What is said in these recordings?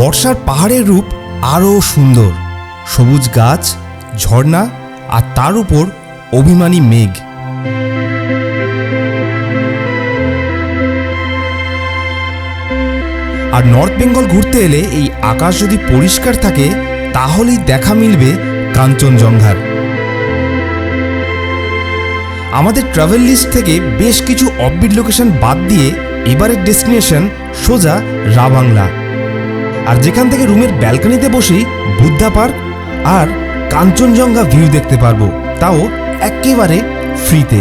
বর্ষার পাহাড়ের রূপ আরও সুন্দর, সবুজ গাছ, ঝর্ণা আর তার উপর অভিমানী মেঘ। আর নর্থ বেঙ্গল ঘুরতে এলে এই আকাশ যদি পরিষ্কার থাকে তাহলেই দেখা মিলবে কাঞ্চনজঙ্ঘার। আমাদের ট্রাভেল লিস্ট থেকে বেশ কিছু অফবিট লোকেশন বাদ দিয়ে এবারের ডেস্টিনেশন সোজা রাবাংলা, আর যেখান থেকে রুমের ব্যালকনিতে বসেই বুদ্ধা পার্ক আর কাঞ্চনজঙ্ঘা ভিউ দেখতে পারবো, তাও একেবারে ফ্রিতে।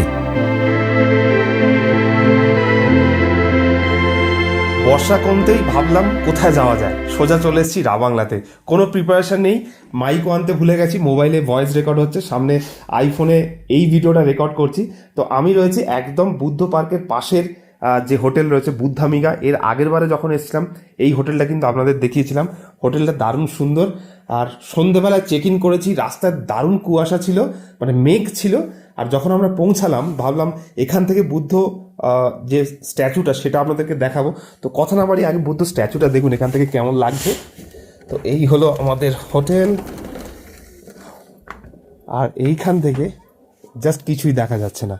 বর্ষা কমতেই ভাবলাম কোথায় যাওয়া যায়, সোজা চলে এসেছি রাবাংলাতে। কোনো প্রিপারেশন নেই, মাইকও আনতে ভুলে গেছি, মোবাইলে ভয়েস রেকর্ড হচ্ছে, সামনে আইফোনে এই ভিডিওটা রেকর্ড করছি। তো আমি রয়েছি একদম বুদ্ধ পার্কের পাশের যে হোটেল রয়েছে বুদ্ধামিগা। এর আগের বারে যখন এসেছিলাম এই হোটেলটা কিন্তু আপনাদের দেখিয়েছিলাম। হোটেলটা দারুণ সুন্দর। আর সন্ধেবেলায় চেক ইন করেছি, রাস্তায় দারুণ কুয়াশা ছিল, মানে মেঘ ছিল। আর যখন আমরা পৌঁছালাম ভাবলাম এখান থেকে বুদ্ধ যে স্ট্যাচুটা সেটা আপনাদেরকে দেখাবো। তো কথা না বাড়ি আগে বুদ্ধ স্ট্যাচুটা দেখুন এখান থেকে কেমন লাগছে। তো এই হলো আমাদের হোটেল, আর এইখান থেকে জাস্ট কিছুই দেখা যাচ্ছে না।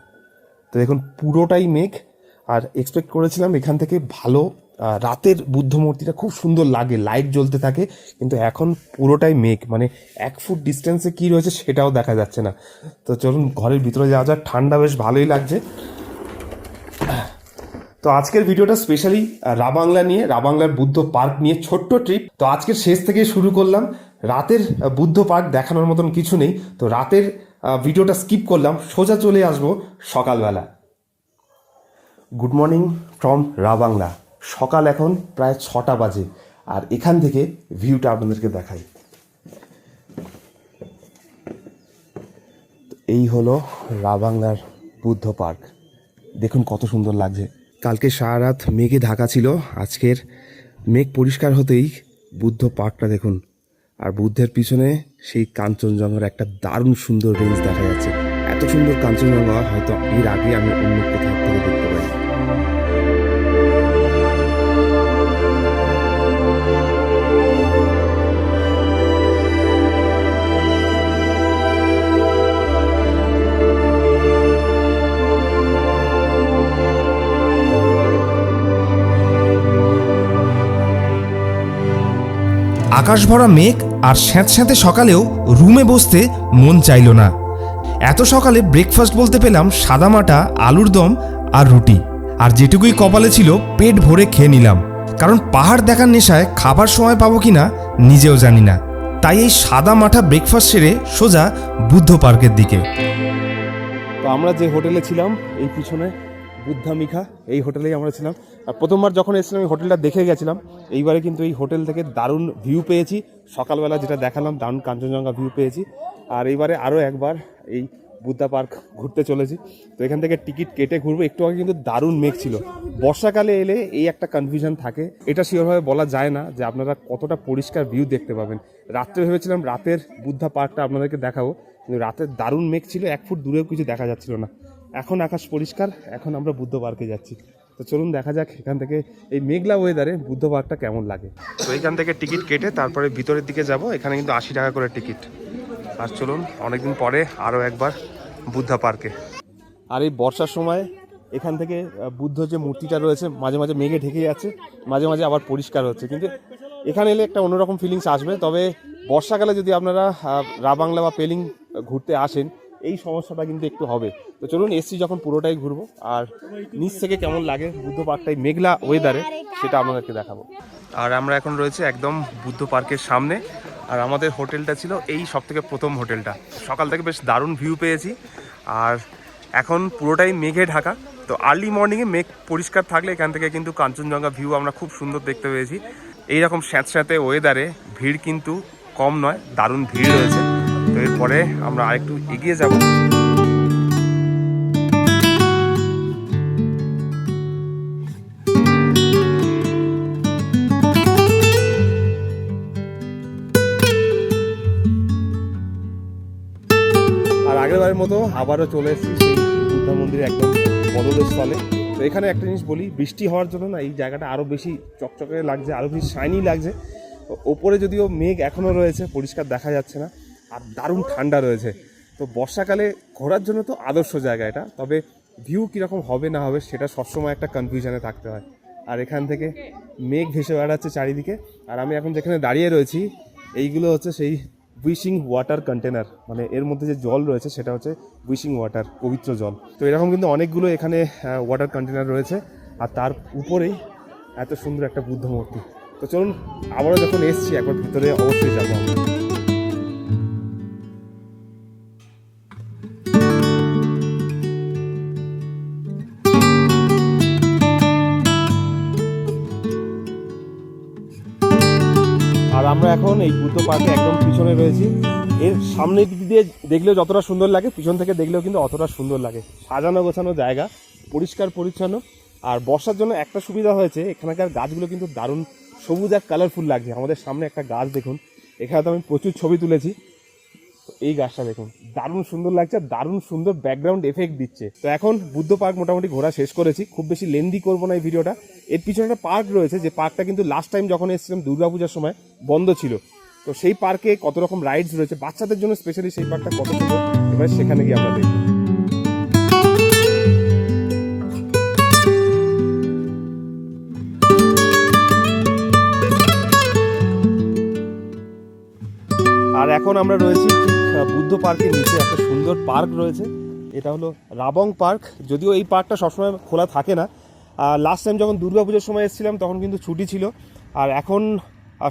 তো দেখুন পুরোটাই মেঘ। আর এক্সপেক্ট করেছিলাম এখান থেকে ভালো রাতের বুদ্ধ মূর্তিটা খুব সুন্দর লাগে, লাইট জ্বলতে থাকে, কিন্তু এখন পুরোটাই মেঘ, মানে 1 ফুট ডিস্টেন্সে কী রয়েছে সেটাও দেখা যাচ্ছে না। তো চলুন ঘরের ভিতরে যাওয়া যাক, ঠান্ডা বেশ ভালোই লাগছে। তো আজকের ভিডিওটা স্পেশালি রাবাংলা নিয়ে, রাবাংলার বুদ্ধ পার্ক নিয়ে ছোট্ট ট্রিপ। তো আজকের শেষ থেকে শুরু করলাম। রাতের বুদ্ধ পার্ক দেখানোর মতন কিছু নেই, তো রাতের ভিডিওটা স্কিপ করলাম, সোজা চলে আসবো সকালবেলা। Good morning from Ravangla. সকাল এখন প্রায় 6টা বাজে, আর এখান থেকে ভিউটা আপনাদেরকে দেখাই। এই হলো রাবাংলার বুদ্ধ পার্ক, দেখুন কত সুন্দর লাগছে। কালকে সারা রাত মেঘে ঢাকা ছিল, আজকের মেঘ পরিষ্কার হতেই বুদ্ধ পার্কটা দেখুন। আর বুদ্ধের পিছনে সেই কাঞ্চনজঙ্ঘার একটা দারুণ সুন্দর রেঞ্জ দেখা যাচ্ছে। এত সুন্দর কাঞ্চনজঙ্ঘা হয়তো এর আগে আমি অন্য কোথাও থেকে দেখতে পাই। আকাশ ভরা মেঘ আর স্যাঁতস্যাঁতে সকালেও রুমে বসতে মন চাইল না। এত সকালে ব্রেকফাস্ট বলতে পেলাম সাদামাটা আলুর দম আর রুটি, আর যেটুকুই কপালে ছিল পেট ভরে খেয়ে নিলাম, কারণ পাহাড় দেখার নেশায় খাবার সময় পাবো কিনা নিজেও জানি না। তাই এই সাদা মাঠা ব্রেকফাস্ট সেরে সোজা বুদ্ধ পার্কের দিকে। তো আমরা যে হোটেলে ছিলাম এই পিছনে বুদ্ধামিখা, এই হোটেলেই আমরা ছিলাম। আর প্রথমবার যখন এসেছিলাম এই হোটেলটা দেখে গেছিলাম, এইবারে কিন্তু এই হোটেল থেকে দারুণ ভিউ পেয়েছি। সকালবেলা যেটা দেখালাম দারুণ কাঞ্চনজঙ্ঘা ভিউ পেয়েছি। আর এইবারে আরও একবার এই বুদ্ধা পার্ক ঘুরতে চলেছি। তো এখান থেকে টিকিট কেটে ঘুরবো। একটু আগে কিন্তু দারুণ মেঘ ছিল। বর্ষাকালে এলে এই একটা কনফিউশন থাকে, এটা শিওরভাবে বলা যায় না যে আপনারা কতটা পরিষ্কার ভিউ দেখতে পাবেন। রাত্রে ভেবেছিলাম রাতের বুদ্ধা পার্কটা আপনাদেরকে দেখাবো, কিন্তু রাতের দারুণ মেঘ ছিল, 1 ফুট দূরেও কিছু দেখা যাচ্ছিল না। এখন আকাশ পরিষ্কার, এখন আমরা বুদ্ধ পার্কে যাচ্ছি। তো চলুন দেখা যাক এখান থেকে এই মেঘলা ওয়েদারে বুদ্ধ পার্কটা কেমন লাগে। তো এইখান থেকে টিকিট কেটে তারপরে ভিতরের দিকে যাব। এখানে কিন্তু 80 টাকা করে টিকিট। আর চলুন অনেকদিন পরে আরও একবার বুদ্ধা পার্কে। আর এই বর্ষার সময় এখান থেকে বুদ্ধ যে মূর্তিটা রয়েছে মাঝে মাঝে মেঘে ঢেকে যাচ্ছে, মাঝে মাঝে আবার পরিষ্কার হচ্ছে, কিন্তু এখানে এলে একটা অন্যরকম ফিলিংস আসবে। তবে বর্ষাকালে যদি আপনারা রাবাংলা বা পেলিং ঘুরতে আসেন এই সমস্যাটা কিন্তু একটু হবে। তো চলুন এসছি যখন পুরোটাই ঘুরবো, আর নিচ থেকে কেমন লাগে বুদ্ধ পার্কটাই মেঘলা ওয়েদারে সেটা আপনাদেরকে দেখাবো। আর আমরা এখন রয়েছে একদম বুদ্ধ পার্কের সামনে, আর আমাদের হোটেলটা ছিল এই সবথেকে প্রথম হোটেলটা। সকাল থেকে বেশ দারুণ ভিউ পেয়েছি, আর এখন পুরোটাই মেঘে ঢাকা। তো আর্লি মর্নিংয়ে মেঘ পরিষ্কার থাকলে এখান থেকে কিন্তু কাঞ্চনজঙ্ঘা ভিউ আমরা খুব সুন্দর দেখতে পেয়েছি। এইরকম স্যাঁতস্যাঁতে ওয়েদারে ভিড় কিন্তু কম নয়, দারুণ ভিড় রয়েছে। তো এরপরে আমরা আরেকটু এগিয়ে যাব। আর আগেরবারের মতো আবারও চলে এসেছি সেই বুদ্ধা মন্দিরে একদম পদলের স্থলে। তো এখানে একটা জিনিস বলি, বৃষ্টি হওয়ার জন্য না এই জায়গাটা আরও বেশি চকচকে লাগছে, আরও বেশি শাইনি লাগছে। ওপরে যদিও মেঘ এখনও রয়েছে, পরিষ্কার দেখা যাচ্ছে না, আর দারুণ ঠান্ডা রয়েছে। তো বর্ষাকালে ঘোরার জন্য তো আদর্শ জায়গা এটা, তবে ভিউ কীরকম হবে না হবে সেটা সবসময় একটা কনফিউশনে থাকতে হয়। আর এখান থেকে মেঘ ভেসে বেড়াচ্ছে চারিদিকে, আর আমি এখন যেখানে দাঁড়িয়ে রয়েছি এইগুলো হচ্ছে সেই উইশিং ওয়াটার কন্টেনার, মানে এর মধ্যে যে জল রয়েছে সেটা হচ্ছে উইশিং ওয়াটার, পবিত্র জল। তো এরকম কিন্তু অনেকগুলো এখানে ওয়াটার কন্টেনার রয়েছে, আর তার উপরেই এত সুন্দর একটা বুদ্ধ মূর্তি। তো চলুন, আবারও যখন এসছি একবার ভিতরে অবশ্যই যাবো আমরা। আর আমরা এখন এই বুদ্ধ পার্কে একদম পিছনে রয়েছি। এর সামনের দিক দিয়ে দেখলেও যতটা সুন্দর লাগে, পিছন থেকে দেখলেও কিন্তু অতটা সুন্দর লাগে। সাজানো গোছানো জায়গা, পরিষ্কার পরিচ্ছন্ন। আর বর্ষার জন্য একটা সুবিধা হয়েছে, এখানকার গাছগুলো কিন্তু দারুণ সবুজ আর কালারফুল লাগছে। আমাদের সামনে একটা গাছ দেখুন, এখানে তো আমি প্রচুর ছবি তুলেছি। এই গাছটা দেখুন, দারুণ সুন্দর লাগছে, দারুণ সুন্দর ব্যাকগ্রাউন্ড এফেক্ট দিচ্ছে। তো এখন বুদ্ধ পার্ক মোটামুটি ঘোরা শেষ করেছি, খুব বেশি লেন্দি করবো না এই ভিডিওটা। এর পিছনে একটা পার্ক রয়েছে, যে পার্কটা কিন্তু লাস্ট টাইম যখন এসেছিলাম দুর্গাপূজার সময় বন্ধ ছিল। তো সেই পার্কে কত রকম রাইডস রয়েছে বাচ্চাদের জন্য, স্পেশালি সেই পার্কটা কত সুন্দর, এবার সেখানে গিয়ে আমরা দেখব। আর এখন আমরা রয়েছি বুদ্ধ পার্কের নিচে, একটা সুন্দর পার্ক রয়েছে, এটা হলো রাবং পার্ক। যদিও এই পার্কটা সবসময় খোলা থাকে না, লাস্ট টাইম যখন দুর্গাপুজোর সময় এসেছিলাম তখন কিন্তু ছুটি ছিল। আর এখন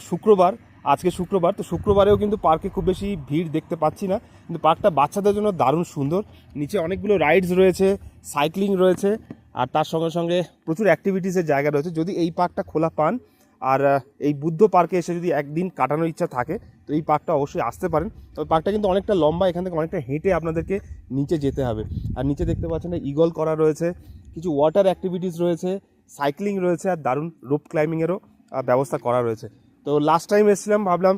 শুক্রবার, আজকে শুক্রবার, তো শুক্রবারেও কিন্তু পার্কে খুব বেশি ভিড় দেখতে পাচ্ছি না। কিন্তু পার্কটা বাচ্চাদের জন্য দারুণ সুন্দর, নিচে অনেকগুলো রাইডস রয়েছে, সাইক্লিং রয়েছে, আর তার সঙ্গে সঙ্গে প্রচুর অ্যাক্টিভিটিসের জায়গা রয়েছে। যদি এই পার্কটা খোলা পান আর এই বুদ্ধ পার্কে এসে যদি একদিন কাটানোর ইচ্ছা থাকে, তো এই পার্কটা অবশ্যই আসতে পারেন। তবে পার্কটা কিন্তু অনেকটা লম্বা, এখান থেকে অনেকটা হেঁটে আপনাদেরকে নিচে যেতে হবে। আর নিচে দেখতে পাচ্ছেন ঈগল করা রয়েছে, কিছু ওয়াটার অ্যাক্টিভিটিস রয়েছে, সাইক্লিং রয়েছে, আর দারুণ রোপ ক্লাইম্বিংয়েরও ব্যবস্থা করা রয়েছে। তো লাস্ট টাইম এসেছিলাম, ভাবলাম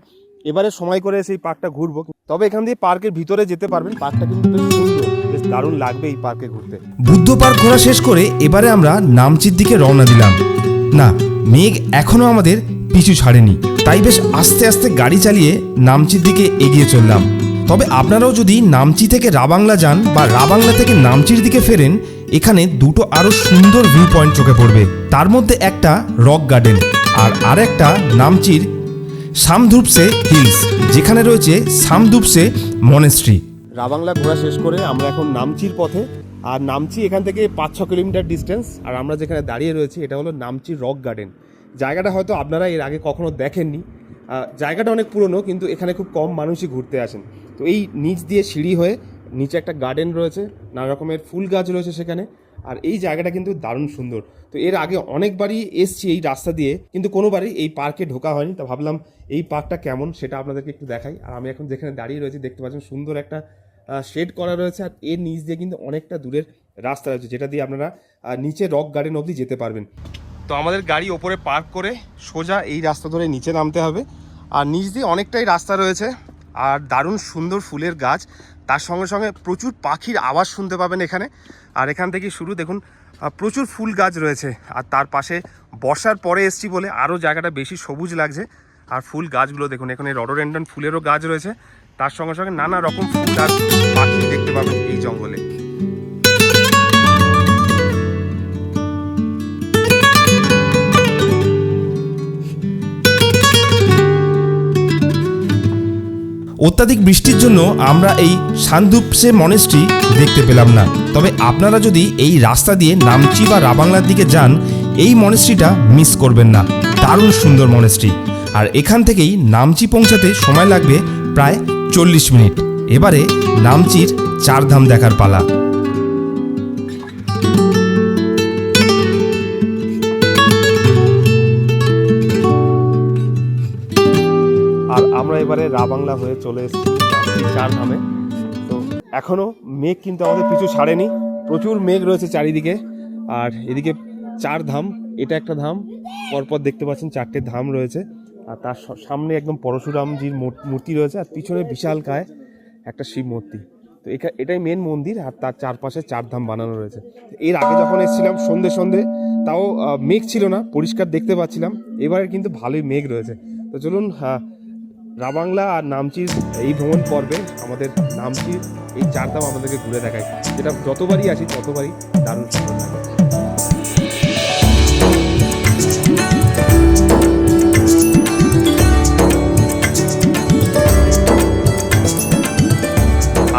এবারে সময় করে সেই পার্কটা ঘুরবো। তবে এখান দিয়ে পার্কের ভিতরে যেতে পারবেন, পার্কটা কিন্তু বেশ সুন্দর, বেশ দারুণ লাগবে এই পার্কে ঘুরতে। বুদ্ধ পার্ক ঘোরা শেষ করে এবারে আমরা নামচির দিকে রওনা দিলাম। না, মেঘ এখনো আমাদের পিছু ছাড়েনি, তাই বেশ আস্তে আস্তে গাড়ি চালিয়ে নামচির দিকে এগিয়ে চললাম। তবে আপনারাও যদি নামচি থেকে রাবাংলা যান বা রাবাংলা থেকে নামচির দিকে ফেরেন, এখানে দুটো আরো সুন্দর ভিউ পয়েন্ট চোখে পড়বে। তার মধ্যে একটা রক গার্ডেন, আর আরেকটা নামচির সামধুপসে হিলস, যেখানে রয়েছে সামধুপসে মনেস্ট্রি। রাবাংলা ঘোরা শেষ করে আমরা এখন নামচির পথে। আর নামচি এখান থেকে 5-6 কিলোমিটার ডিস্টেন্স। আর আমরা যেখানে দাঁড়িয়ে রয়েছি এটা হলো নামচি রক গার্ডেন। জায়গাটা হয়তো আপনারা এর আগে কখনো দেখেননি, জায়গাটা অনেক পুরনো, কিন্তু এখানে খুব কম মানুষই ঘুরতে আসেন। তো এই নিচ দিয়ে সিঁড়ি হয়ে নিচে একটা গার্ডেন রয়েছে, নানা রকমের ফুল গাছ রয়েছে সেখানে। আর এই জায়গাটা কিন্তু দারুণ সুন্দর। তো এর আগে অনেকবারই এসছি এই রাস্তা দিয়ে, কিন্তু কোনোবারই এই পার্কে ঢোকা হয়নি। তা ভাবলাম এই পার্কটা কেমন সেটা আপনাদেরকে একটু দেখাই। আর আমি এখন যেখানে দাঁড়িয়ে রয়েছি দেখতে পাচ্ছেন সুন্দর একটা শেড করা রয়েছে, আর এর নিচ দিয়ে কিন্তু অনেকটা দূরের রাস্তা রয়েছে, যেটা দিয়ে আপনারা নিচে রক গার্ডেন অবধি যেতে পারবেন। তো আমাদের গাড়ি ওপরে পার্ক করে সোজা এই রাস্তা ধরে নিচে নামতে হবে। আর নিচ দিয়ে অনেকটাই রাস্তা রয়েছে, আর দারুণ সুন্দর ফুলের গাছ, তার সঙ্গে সঙ্গে প্রচুর পাখির আওয়াজ শুনতে পাবেন এখানে। আর এখান থেকে শুরু দেখুন, প্রচুর ফুল গাছ রয়েছে। আর তার পাশে বর্ষার পরে এসছি বলে আরও জায়গাটা বেশি সবুজ লাগছে। আর ফুল গাছগুলো দেখুন, এখানে রডোডেন্ড্রন ফুলেরও গাছ রয়েছে, তার সঙ্গে সঙ্গে নানা রকম ফুল আর পাখি দেখতে পাবেন এই জঙ্গলে। অত্যাধিক বৃষ্টির জন্য আমরা এই সান্দুপসে মনেস্ট্রি দেখতে পেলাম না। তবে আপনারা যদি এই রাস্তা দিয়ে নামচি বা রাবাংলার দিকে যান, এই মনেস্ট্রিটা মিস করবেন না, দারুণ সুন্দর মনেস্ট্রি। আর এখান থেকেই নামচি পৌঁছাতে সময় লাগবে প্রায় 40 মিনিট। এবারে নামচির 4 ধাম দেখার পালা। আর আমরা এবারে রাবাংলা হয়ে চলে এসেছি নামচির 4 ধামে। তো এখনও মেঘ কিন্তু আমাদের পিছু ছাড়েনি, প্রচুর মেঘ রয়েছে চারিদিকে। আর এদিকে 4 ধাম, এটা একটা ধাম, পরপর দেখতে পাচ্ছেন 4টে ধাম রয়েছে। আর তার সামনে একদম পরশুরামজির মূর্তি রয়েছে, আর পিছনে বিশালকায় একটা শিব মূর্তি। তো এটাই মেন মন্দির, আর তার চারপাশে 4 ধাম বানানো রয়েছে। এর আগে যখন এসেছিলাম সন্ধে তাও মেঘ ছিল না, পরিষ্কার দেখতে পাচ্ছিলাম। এবারে কিন্তু ভালোই মেঘ রয়েছে। তো চলুন রাবাংলা আর নামচির এই ভ্রমণ পর্বে আমাদের নামচির এই চারধাম আমাদেরকে ঘুরে দেখায়, যেটা যতবারই আসি ততবারই দারুণ সুন্দর লাগে।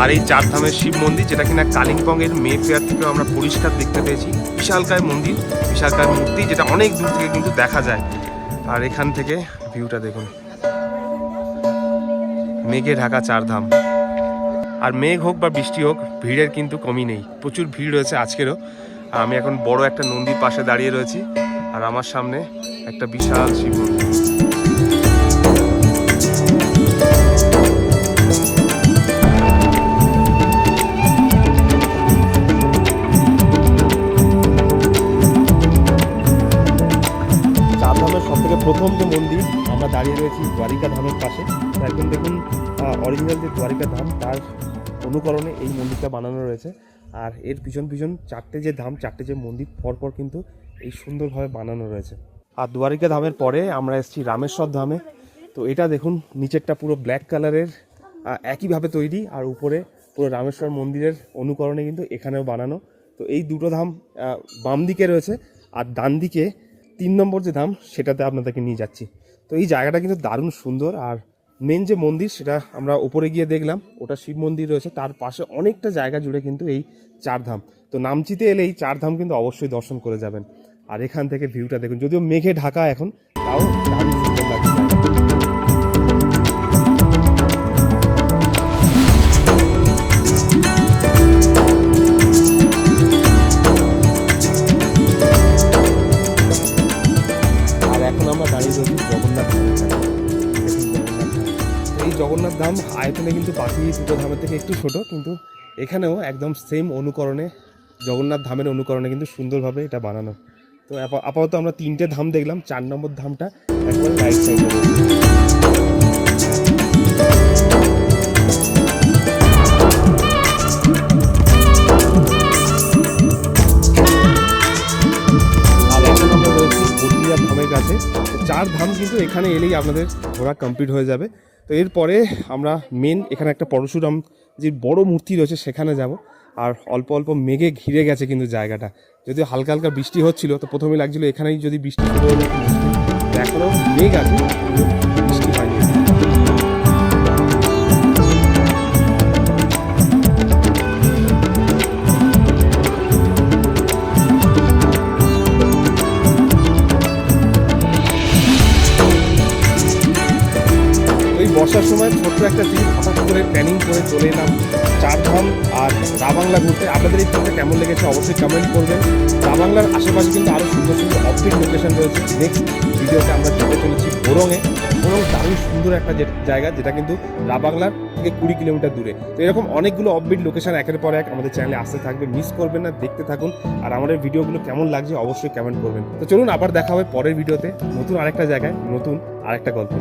আর এই চারধামের শিব মন্দির, যেটা কিনা কালিম্পংয়ের মে ফেয়ার থেকেও আমরা পরিষ্কার দেখতে পেয়েছি, বিশালকায় মন্দির, বিশালকায় মূর্তি, যেটা অনেক দূর থেকে কিন্তু দেখা যায়। আর এখান থেকে ভিউটা দেখুন, মেঘে ঢাকা চারধাম। আর মেঘ হোক বা বৃষ্টি হোক, ভিড়ের কিন্তু কমই নেই, প্রচুর ভিড় রয়েছে আজকেরও। আর আমি এখন বড় একটা নন্দীর পাশে দাঁড়িয়ে রয়েছি, আর আমার সামনে একটা বিশাল শিব মন্দির। চারধামের সব থেকে প্রথম যে মন্দির, আমরা দাঁড়িয়ে রয়েছি দ্বারিকা ধামের পাশে। একদম দেখুন অরিজিনাল যে দ্বারিকা ধাম তার অনুকরণে এই মন্দিরটা বানানো রয়েছে। আর এর পিছন পিছন চারটে যে ধাম, চারটে যে মন্দির পরপর কিন্তু এই সুন্দরভাবে বানানো রয়েছে। আর দ্বারিকা ধামের পরে আমরা এসেছি রামেশ্বর ধামে। তো এটা দেখুন, নিচেরটা পুরো ব্ল্যাক কালারের, একইভাবে তৈরি, আর উপরে পুরো রামেশ্বর মন্দিরের অনুকরণে কিন্তু এখানেও বানানো। তো এই দুটো ধাম বাম দিকে রয়েছে, আর ডান দিকে 3 নম্বর যে ধাম সেটাতে আপনাদেরকে নিয়ে যাচ্ছি। তো এই জায়গাটা কিন্তু দারুণ সুন্দর। আর মেন যে মন্দির সেটা আমরা উপরে গিয়ে দেখলাম, ওটা শিব মন্দির রয়েছে, তার পাশে অনেকটা জায়গা জুড়ে কিন্তু এই চারধাম। তো নামচিতে এলে এই চারধাম কিন্তু অবশ্যই দর্শন করে যাবেন। আর এখান থেকে ভিউটা দেখুন, যদিও মেঘে ঢাকা এখন, তাও দারুণ সুন্দর লাগছে। জগন্নাথ ধাম আয়তনে কিন্তু বাকি দুটো ধামের থেকে একটু ছোট, কিন্তু এখানেও একদম সেম অনুকরণে, জগন্নাথ ধামের অনুকরণে কিন্তু সুন্দরভাবে এটা বানানো। তো আপাতত আমরা 3টে ধাম দেখলাম, 4 নম্বর ধামটা একবারে রাইট সাইডে রয়েছে। আর এখন আমরা রয়েছি বদ্রীনাথ ধামের কাছে। তো 4 ধাম কিন্তু এখানে এলেই আপনাদের ঘোরা কমপ্লিট হয়ে যাবে। তো এরপরে আমরা মেন এখানে একটা পরশুরাম যে বড় মূর্তি রয়েছে সেখানে যাব। আর অল্প অল্প মেঘে ঘিরে গেছে কিন্তু জায়গাটা, যদিও হালকা হালকা বৃষ্টি হচ্ছিল। তো প্রথমে লাগছিল এখানেই যদি বৃষ্টি শুরু হয়ে যেত, এখনও মেঘ আছে, বৃষ্টি হয়নি। বর্ষার সময় ছোট্ট একটা ট্রিপ হঠাৎ করে প্ল্যানিং করে চলে এলাম চারধাম আর রাবাংলা ঘুরতে। আপনাদের এই ট্রিপটা কেমন লেগেছে অবশ্যই কমেন্ট করবেন। রাবাংলার আশেপাশে কিন্তু আরও সুন্দর সুন্দর অফবিট লোকেশন রয়েছে। নেক্সট ভিডিওতে আমরা যেতে চলেছি বোরংয়ে। বোরং দারুণ সুন্দর একটা জায়গা, যেটা কিন্তু রাবাংলার থেকে 20 কিলোমিটার দূরে। তো এরকম অনেকগুলো অফবিট লোকেশন একের পর এক আমাদের চ্যানেলে আসতে থাকবে, মিস করবেন না, দেখতে থাকুন। আর আমাদের ভিডিওগুলো কেমন লাগছে অবশ্যই কমেন্ট করবেন। তো চলুন আবার দেখা হবে পরের ভিডিওতে, নতুন আরেকটা জায়গায়, নতুন আরেকটা গল্প।